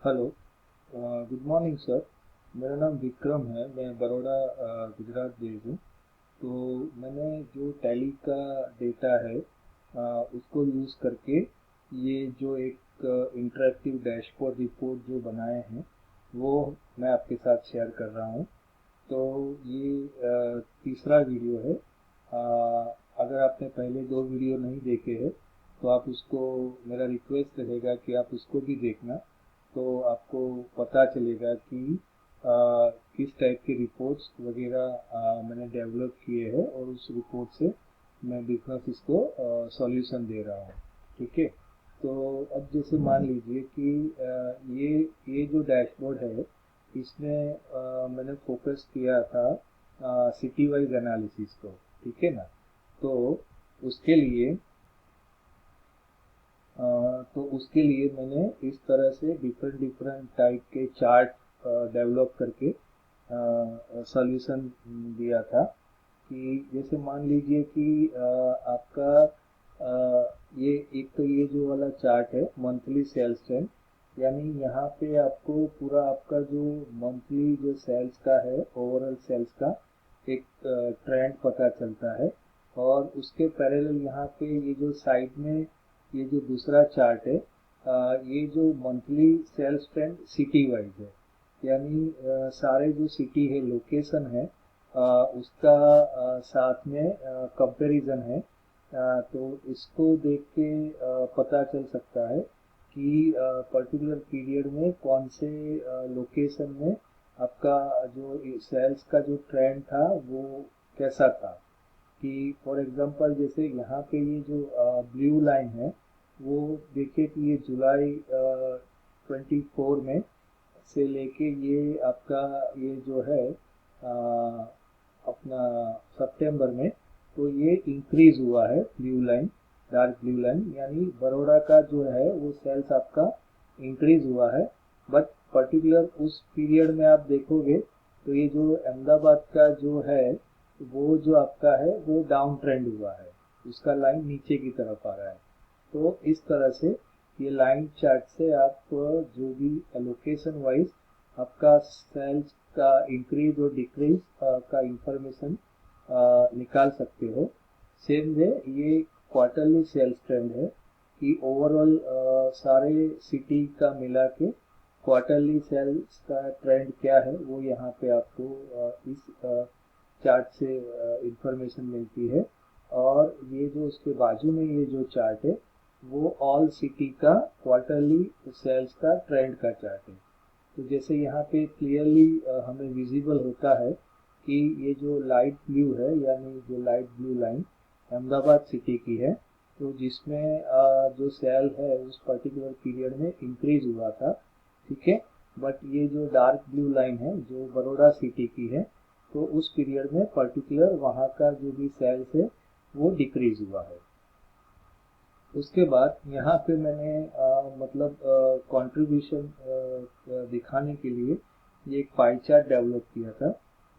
Hello. Good morning sir. मेरा नाम विक्रम है, मैं बड़ौदा गुजरात बेस्ड हूँ। तो मैंने जो टैली का डेटा है उसको यूज़ करके ये जो एक इंटरेक्टिव डैशबोर्ड रिपोर्ट जो बनाए हैं वो मैं आपके साथ शेयर कर रहा हूँ। तो ये तीसरा वीडियो है। अगर आपने पहले दो वीडियो नहीं देखे हैं तो आप उसको, मेरा रिक्वेस्ट रहेगा कि आप उसको भी देखना। तो आपको पता चलेगा कि किस टाइप के रिपोर्ट्स वगैरह मैंने डेवलप किए हैं और उस रिपोर्ट से मैं बिजनेस इसको सॉल्यूशन दे रहा हूँ। ठीक है। तो अब जैसे मान लीजिए कि ये जो डैशबोर्ड है इसमें मैंने फोकस किया था सिटी वाइज एनालिसिस को। ठीक है ना। तो उसके लिए मैंने इस तरह से डिफरेंट डिफरेंट टाइप के चार्ट डेवलप करके सॉल्यूशन दिया था। कि जैसे मान लीजिए कि आपका ये एक तो ये जो वाला चार्ट है मंथली सेल्स ट्रेंड, यानी यहाँ पे आपको पूरा आपका जो मंथली जो सेल्स का है, ओवरऑल सेल्स का एक ट्रेंड पता चलता है। और उसके पैरेलल यहाँ पे ये जो साइड में ये जो दूसरा चार्ट है, ये जो monthly sales trend city wise है, यानी सारे जो सिटी है लोकेशन है उसका साथ में कंपैरिजन है। तो इसको देख के पता चल सकता है कि पर्टिकुलर पीरियड में कौन से लोकेशन में आपका जो सेल्स का जो ट्रेंड था वो कैसा था। कि फॉर एग्जांपल जैसे यहाँ पे ये जो ब्लू लाइन है वो देखिए कि ये जुलाई 24 में से लेके ये आपका ये जो है अपना सितंबर में, तो ये इंक्रीज हुआ है blue line, dark blue line, यानी बड़ौदा का जो है वो सेल्स आपका इंक्रीज हुआ है। बट पर्टिकुलर उस पीरियड में आप देखोगे तो ये जो अहमदाबाद का जो है वो जो आपका है वो डाउन ट्रेंड हुआ है, उसका लाइन नीचे की तरफ आ रहा है। तो इस तरह से ये लाइन चार्ट से आप जो भी लोकेशन वाइज आपका सेल्स का इंक्रीज और डिक्रीज का इंफॉर्मेशन निकाल सकते हो। सेम वे ये क्वार्टरली सेल्स ट्रेंड है कि ओवरऑल सारे सिटी का मिला के क्वार्टरली सेल्स का ट्रेंड क्या है वो यहाँ पे आपको इस चार्ट से इंफॉर्मेशन मिलती है। और ये जो उसके बाजू में ये जो चार्ट है वो ऑल सिटी का क्वार्टरली सेल्स का ट्रेंड का चार्ट है। तो जैसे यहाँ पे क्लियरली हमें विजिबल होता है कि ये जो लाइट ब्लू है, यानी जो light blue line Ahmedabad city की है, तो जिसमें जो सेल है उस पर्टिकुलर पीरियड में इंक्रीज हुआ था। ठीक है। बट ये जो डार्क ब्लू लाइन है जो बड़ौदा सिटी की है, तो उस पीरियड में पर्टिकुलर वहाँ का जो भी सेल्स है वो डिक्रीज हुआ है। उसके बाद यहाँ पे मैंने मतलब कंट्रीब्यूशन दिखाने के लिए ये एक पाई चार्ट डेवलप किया था।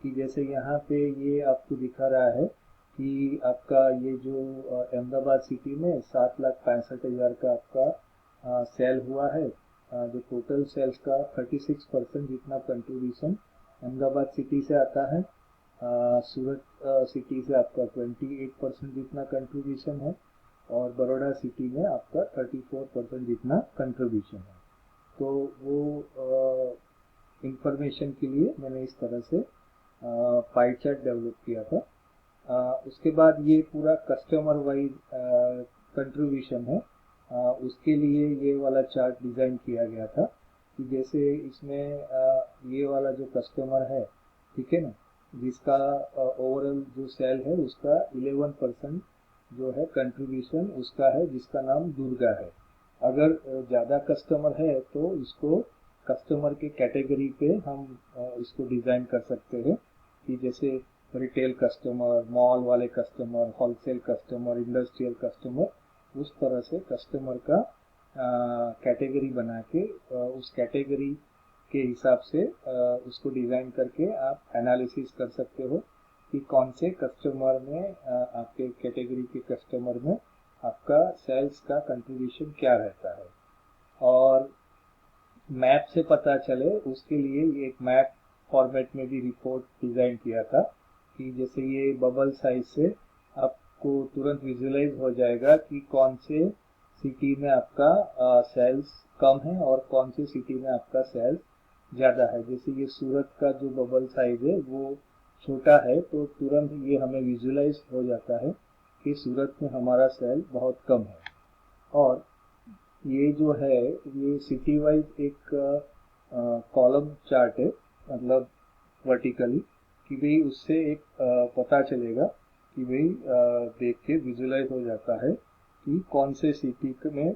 कि जैसे यहाँ पे ये आपको दिखा रहा है कि आपका ये जो अहमदाबाद सिटी में 7,65,000 का आपका सेल हुआ है। जो टोटल सेल्स का 36% जितना कंट्रीब्यूशन अहमदाबाद सिटी से आता है। सूरत सिटी से आपका 28% जितना कंट्रीब्यूशन है। और बड़ौदा सिटी में आपका 34% जितना कंट्रीब्यूशन है। तो वो इंफॉर्मेशन के लिए मैंने इस तरह से पाई चार्ट डेवलप किया था। उसके बाद ये पूरा कस्टमर वाइज कंट्रीब्यूशन है। उसके लिए ये वाला चार्ट डिज़ाइन किया गया था कि जैसे इसमें ये वाला जो कस्टमर है, ठीक है ना, जिसका ओवरऑल जो सेल है उसका 11% जो है कंट्रीब्यूशन उसका है, जिसका नाम दुर्गा है। अगर ज़्यादा कस्टमर है तो इसको कस्टमर के कैटेगरी पे हम इसको डिज़ाइन कर सकते हैं। कि जैसे रिटेल कस्टमर, मॉल वाले customer, wholesale customer, industrial customer, उस तरह से कस्टमर का कैटेगरी बना के उस कैटेगरी के हिसाब से उसको डिज़ाइन करके आप एनालिसिस कर सकते हो कि कौन से कस्टमर में आपके कैटेगरी के कस्टमर में आपका सेल्स का कंट्रीब्यूशन क्या रहता है। और मैप से पता चले उसके लिए ये एक मैप फॉर्मेट में भी रिपोर्ट डिज़ाइन किया था कि जैसे ये बबल साइज से आपको तुरंत विजुलाइज हो जाएगा कि कौन से सिटी में आपका सेल्स कम है और कौन सी सिटी में आपका सेल्स ज़्यादा है। जैसे ये सूरत का जो बबल साइज है वो छोटा है तो तुरंत ये हमें विजुलाइज हो जाता है कि सूरत में हमारा सेल बहुत कम है। और ये जो है ये सिटी वाइज एक कॉलम चार्ट है, मतलब वर्टिकली, कि भाई उससे एक पता चलेगा कि भाई देख के विजुलाइज हो जाता है कि कौन से सिटी में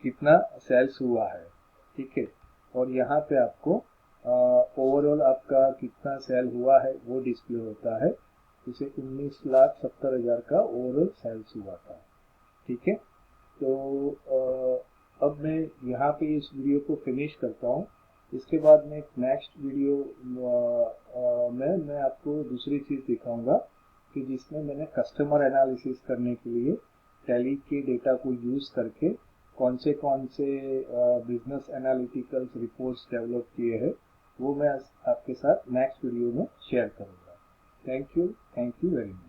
कितना सेल्स हुआ है। ठीक है, और यहाँ पे आपको ओवरऑल आपका कितना सेल हुआ है वो डिस्प्ले होता है। जैसे 19,70,000 का ओवरऑल सेल्स हुआ था। ठीक है, तो अब मैं यहाँ पे इस वीडियो को फिनिश करता हूँ। इसके बाद मैं नेक्स्ट वीडियो में मैं आपको दूसरी चीज़ दिखाऊंगा कि जिसमें मैंने कस्टमर एनालिसिस करने के लिए टैली के डेटा को यूज़ करके कौन से बिजनेस एनालिटिकल्स रिपोर्ट्स डेवलप किए हैं, वो मैं आपके साथ नेक्स्ट वीडियो में शेयर करूँगा। Thank you very much.